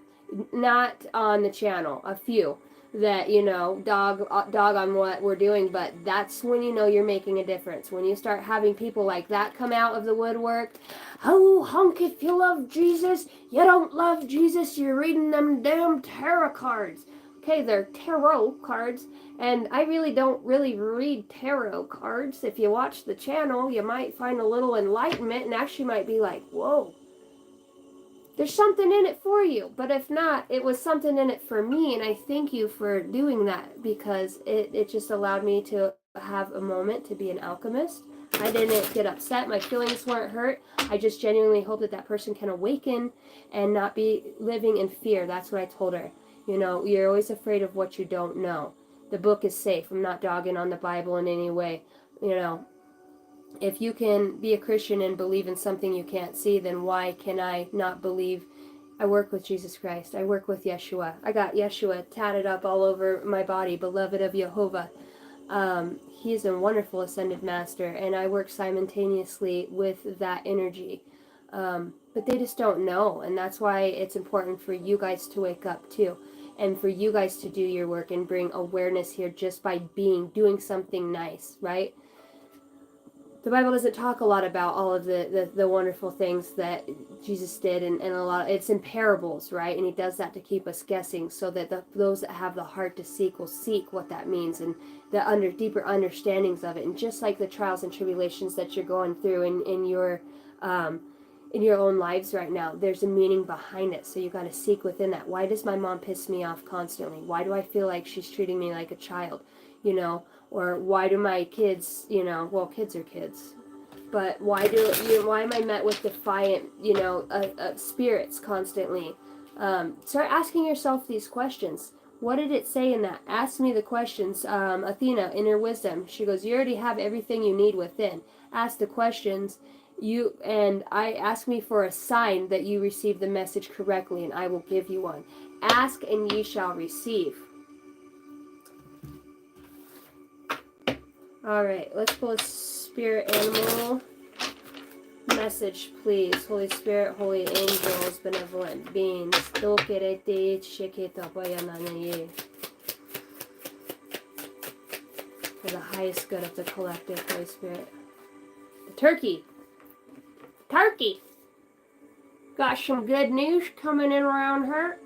not on the channel, a few, that, you know, dog on what we're doing, but that's when you know you're making a difference. When you start having people like that come out of the woodwork. Oh, honk, if you love Jesus, you don't love Jesus, you're reading them damn tarot cards. Okay, they're tarot cards, and I really don't really read tarot cards. If you watch the channel, you might find a little enlightenment and actually might be like, whoa, there's something in it for you. But if not, it was something in it for me, and I thank you for doing that, because it just allowed me to have a moment to be an alchemist. I didn't get upset. My feelings weren't hurt. I just genuinely hope that that person can awaken and not be living in fear. That's what I told her. You know, you're always afraid of what you don't know. The book is safe. I'm not dogging on the Bible in any way. You know, if you can be a Christian and believe in something you can't see, then why can I not believe? I work with Jesus Christ. I work with Yeshua. I got Yeshua tatted up all over my body, beloved of Jehovah. He is a wonderful ascended master, and I work simultaneously with that energy. But they just don't know, and that's why it's important for you guys to wake up too, and for you guys to do your work and bring awareness here just by doing something nice, right? The Bible doesn't talk a lot about all of the wonderful things that Jesus did, and a lot, it's in parables, right? And he does that to keep us guessing, so that those that have the heart to seek will seek what that means, and the deeper understandings of it. And just like the trials and tribulations that you're going through in your own lives right now, there's a meaning behind it. So you got to seek within that. Why does my mom piss me off constantly? Why do I feel like she's treating me like a child? You know, or why do my kids, you know, well, kids are kids, but why am I met with defiant, you know, spirits constantly? Start asking yourself these questions. What did it say in that? Ask me the questions. Athena, inner wisdom, she goes, you already have everything you need within. Ask the questions. I ask me for a sign that you receive the message correctly, and I will give you one. Ask and ye shall receive. All right, let's pull a spirit animal message, please. Holy Spirit, holy angels, benevolent beings. For the highest good of the collective, Holy Spirit. The turkey. Turkey. Got some good news coming in around her.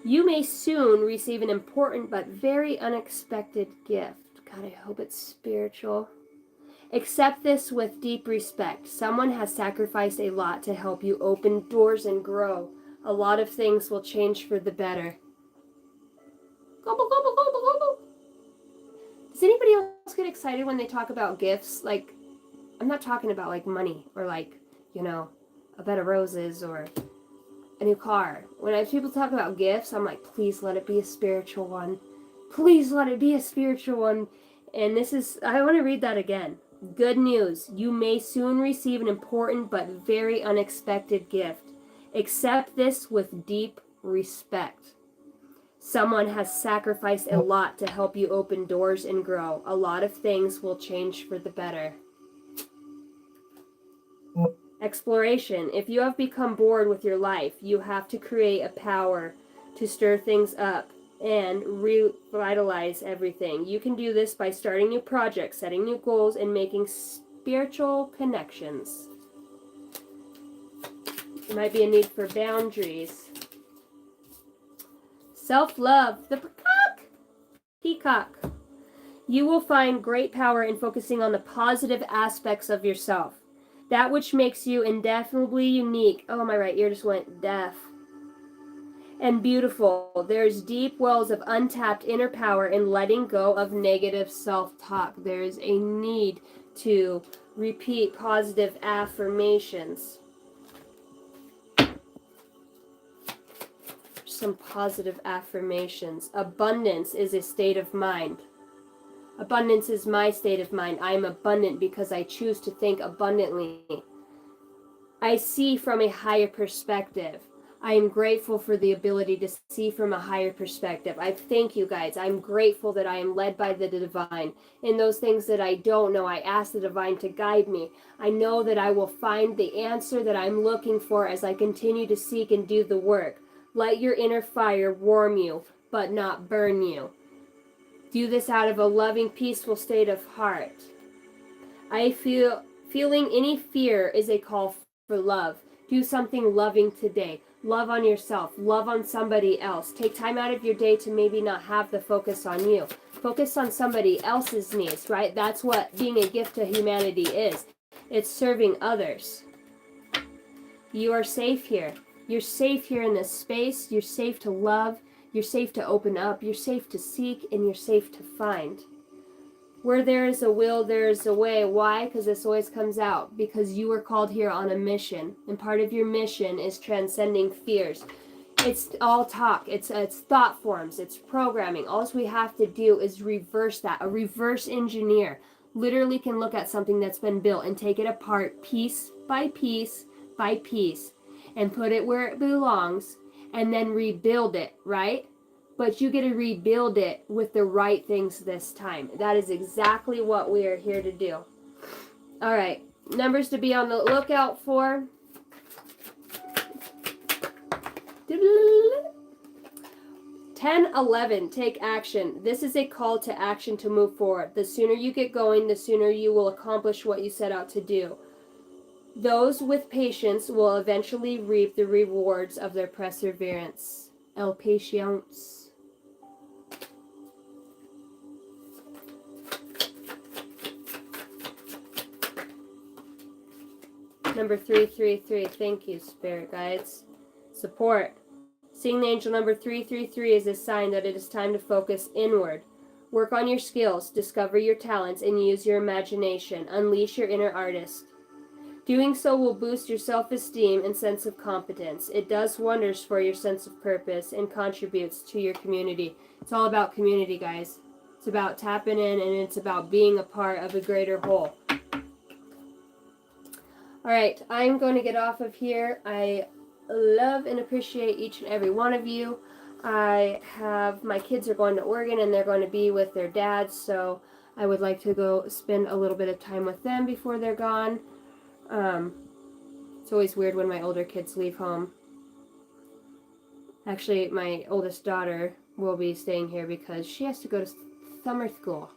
You may soon receive an important but very unexpected gift. God, I hope it's spiritual. Accept this with deep respect. Someone has sacrificed a lot to help you open doors and grow. A lot of things will change for the better. Gobble, gobble, gobble, gobble. Does anybody else get excited when they talk about gifts? Like, I'm not talking about like money or like, you know, a bed of roses or a new car. When people talk about gifts, I'm like, please let it be a spiritual one. Please let it be a spiritual one. And I want to read that again. Good news. You may soon receive an important but very unexpected gift. Accept this with deep respect. Someone has sacrificed a lot to help you open doors and grow. A lot of things will change for the better. Exploration. If you have become bored with your life, you have to create a power to stir things up and revitalize everything. You can do this by starting new projects, setting new goals, and making spiritual connections. There might be a need for boundaries. Self-love. The peacock. You will find great power in focusing on the positive aspects of yourself. That which makes you indefinably unique. Oh, my right ear just went deaf. And beautiful. There's deep wells of untapped inner power in letting go of negative self-talk. There's a need to repeat positive affirmations. Some positive affirmations. Abundance is a state of mind. Abundance is my state of mind. I am abundant because I choose to think abundantly. I see from a higher perspective. I am grateful for the ability to see from a higher perspective. I thank you guys. I'm grateful that I am led by the divine. In those things that I don't know, I ask the divine to guide me. I know that I will find the answer that I'm looking for as I continue to seek and do the work. Let your inner fire warm you. but not burn you. Do this out of a loving, peaceful state of heart. Feeling any fear is a call for love. Do something loving today. Love on yourself. Love on somebody else. Take time out of your day to maybe not have the focus on you. Focus on somebody else's needs, right? That's what being a gift to humanity is. It's serving others. You are safe here. You're safe here in this space. You're safe to love. You're safe to open up. You're safe to seek, and you're safe to find. Where there is a will, there is a way. Why? Because this always comes out. Because you were called here on a mission. And part of your mission is transcending fears. It's all talk. It's thought forms. It's programming. All we have to do is reverse that. A reverse engineer literally can look at something that's been built and take it apart piece by piece by piece and put it where it belongs and then rebuild it, right? But you get to rebuild it with the right things this time. That is exactly what we are here to do. All right, numbers to be on the lookout for. 10-11, take action. This is a call to action to move forward. The sooner you get going, the sooner you will accomplish what you set out to do. Those with patience will eventually reap the rewards of their perseverance. El patience. Number 333, thank you, Spirit Guides. Support. Seeing the angel number 333 is a sign that it is time to focus inward. Work on your skills, discover your talents, and use your imagination. Unleash your inner artist. Doing so will boost your self-esteem and sense of competence. It does wonders for your sense of purpose and contributes to your community. It's all about community, guys. It's about tapping in, and it's about being a part of a greater whole. All right, I'm going to get off of here. I love and appreciate each and every one of you. My kids are going to Oregon and they're going to be with their dads, so I would like to go spend a little bit of time with them before they're gone. It's always weird when my older kids leave home. Actually, my oldest daughter will be staying here because she has to go to summer school.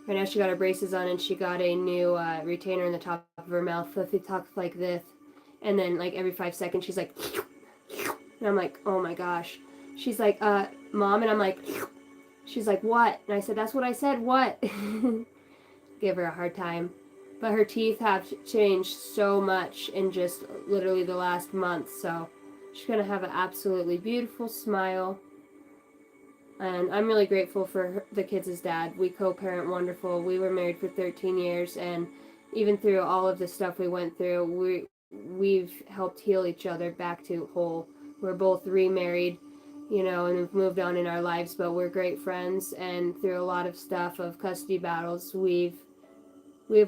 Right now she got her braces on and she got a new retainer in the top of her mouth. So she talks like this. And then like every 5 seconds she's like, and I'm like, oh my gosh. She's like, Mom, and I'm like, she's like, what? And I said, that's what I said, what? Give her a hard time. But her teeth have changed so much in just literally the last month. So she's going to have an absolutely beautiful smile. And I'm really grateful for the kids' dad. We co-parent wonderful. We were married for 13 years, and even through all of the stuff we went through, we've helped heal each other back to whole. We're both remarried, and we've moved on in our lives, but we're great friends. And through a lot of stuff of custody battles, we've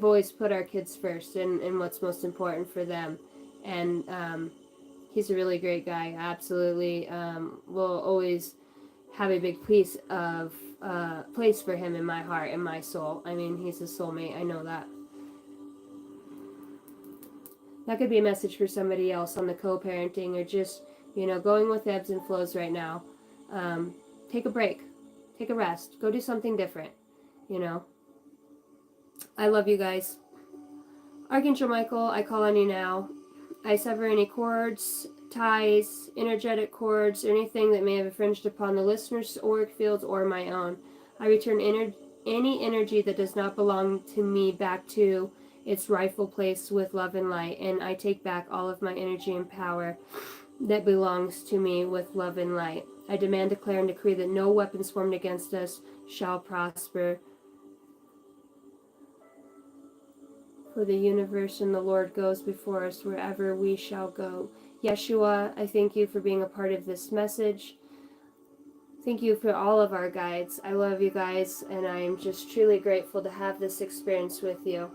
always put our kids first and what's most important for them. And he's a really great guy. Absolutely, will always have a big piece of place for him in my heart and my soul. I mean, he's a soulmate. I know that. That could be a message for somebody else on the co-parenting or just, going with ebbs and flows right now. Take a break. Take a rest. Go do something different, I love you guys. Archangel Michael, I call on you now. I sever any cords, ties, energetic cords, or anything that may have infringed upon the listener's auric fields or my own. I return any energy that does not belong to me back to its rightful place with love and light, and I take back all of my energy and power that belongs to me with love and light. I demand, declare, and decree that no weapons formed against us shall prosper. For the universe and the Lord goes before us wherever we shall go. Yeshua, I thank you for being a part of this message. Thank you for all of our guides. I love you guys, and I am just truly grateful to have this experience with you.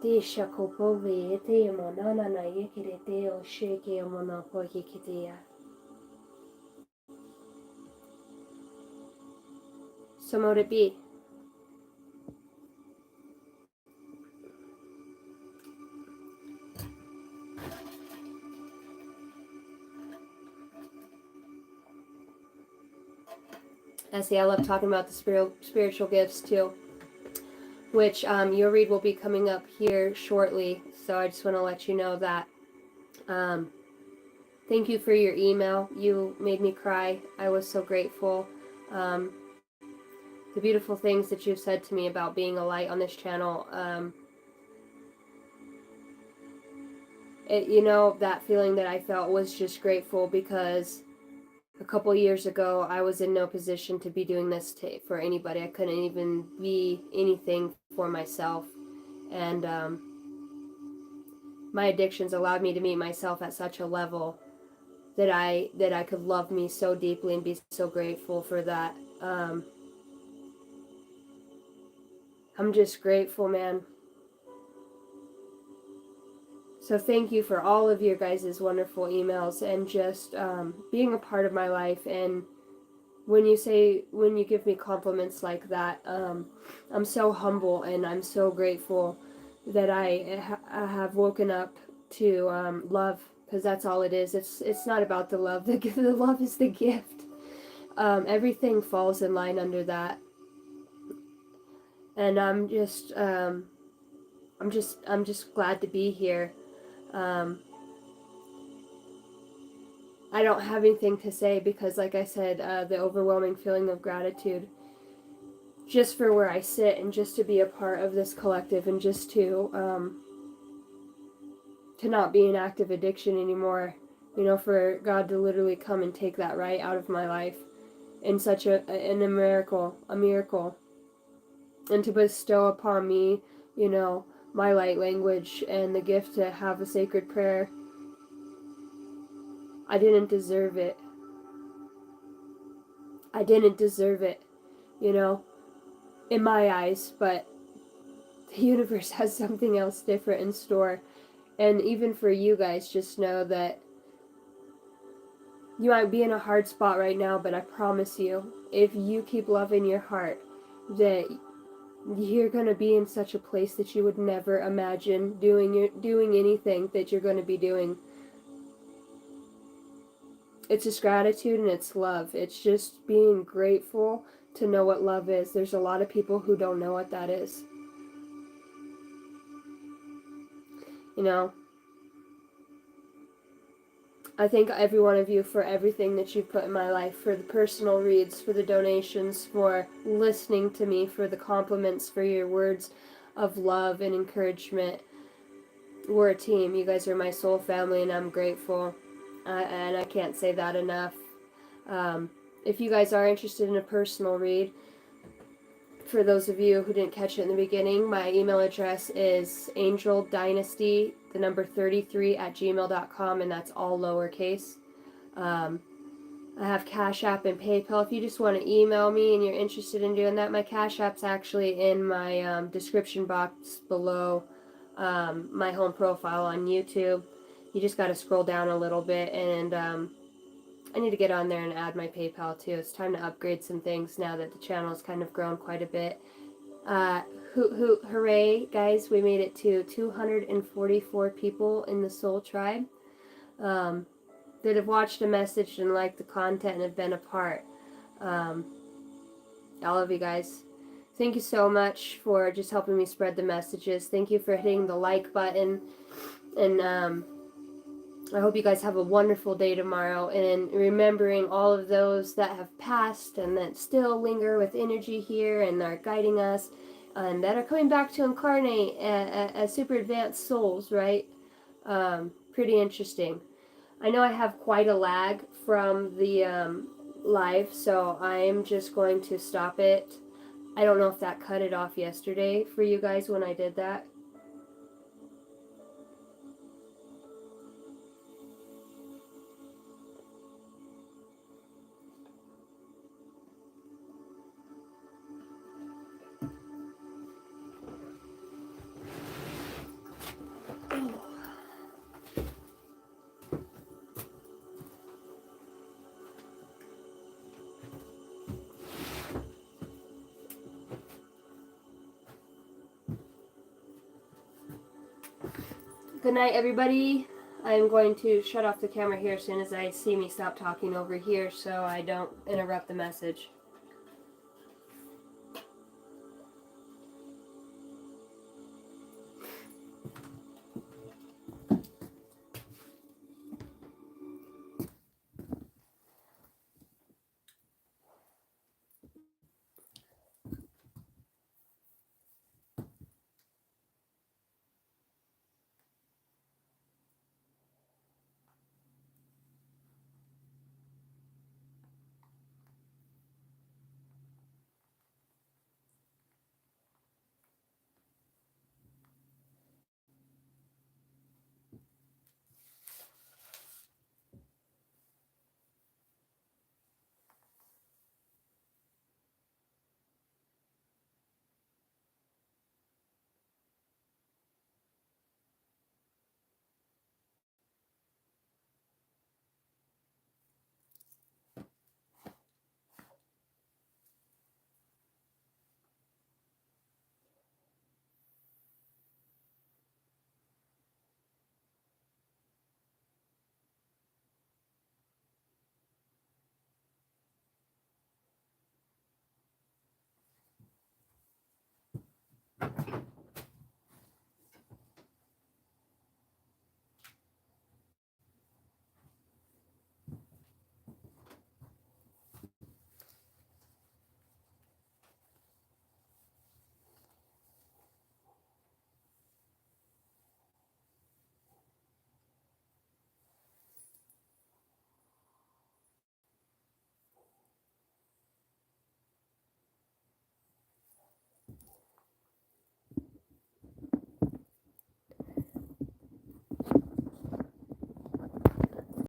Te shakopove te monana na yekirete o sheke monapo yekitea. So mote it be. I love talking about the spiritual gifts too, which your read will be coming up here shortly. So I just want to let you know that. Thank you for your email. You made me cry. I was so grateful. Um, the beautiful things that you've said to me about being a light on this channel. That feeling that I felt was just grateful because a couple years ago I was in no position to be doing this for anybody. I couldn't even be anything for myself. And my addictions allowed me to meet myself at such a level that I could love me so deeply and be so grateful for that. I'm just grateful, man. So thank you for all of your guys' wonderful emails and just being a part of my life. And when you give me compliments like that, I'm so humble and I'm so grateful that I have woken up to love, because that's all it is. It's not about the love. The love is the gift. Everything falls in line under that. And I'm just glad to be here. I don't have anything to say because, like I said, the overwhelming feeling of gratitude just for where I sit and just to be a part of this collective and just to not be an active addiction anymore. For God to literally come and take that right out of my life in such a miracle, and to bestow upon me, my light language and the gift to have a sacred prayer. I didn't deserve it. I didn't deserve it, in my eyes, but the universe has something else different in store. And even for you guys, just know that you might be in a hard spot right now, but I promise you, if you keep loving your heart, that you're going to be in such a place that you would never imagine doing anything that you're going to be doing. It's just gratitude and it's love. It's just being grateful to know what love is. There's a lot of people who don't know what that is. I thank every one of you for everything that you've put in my life, for the personal reads, for the donations, for listening to me, for the compliments, for your words of love and encouragement. We're a team. You guys are my soul family, and I'm grateful. And I can't say that enough. If you guys are interested in a personal read, for those of you who didn't catch it in the beginning, my email address is angeldynasty33@gmail.com, and that's all lowercase. I have Cash App and PayPal. If you just want to email me and you're interested in doing that, my Cash App's actually in my description box below my home profile on YouTube. You just got to scroll down a little bit, and I need to get on there and add my PayPal too. It's time to upgrade some things now that the channel has kind of grown quite a bit. Hooray, guys, we made it to 244 people in the Soul Tribe that have watched a message and liked the content and have been a part. All of you guys, thank you so much for just helping me spread the messages. Thank you for hitting the like button, and I hope you guys have a wonderful day tomorrow, and remembering all of those that have passed and that still linger with energy here and are guiding us, and that are coming back to incarnate as super advanced souls, right? Pretty interesting. I know I have quite a lag from the live, so I'm just going to stop it. I don't know if that cut it off yesterday for you guys when I did that. Good night, everybody. I'm going to shut off the camera here as soon as I see me stop talking over here so I don't interrupt the message.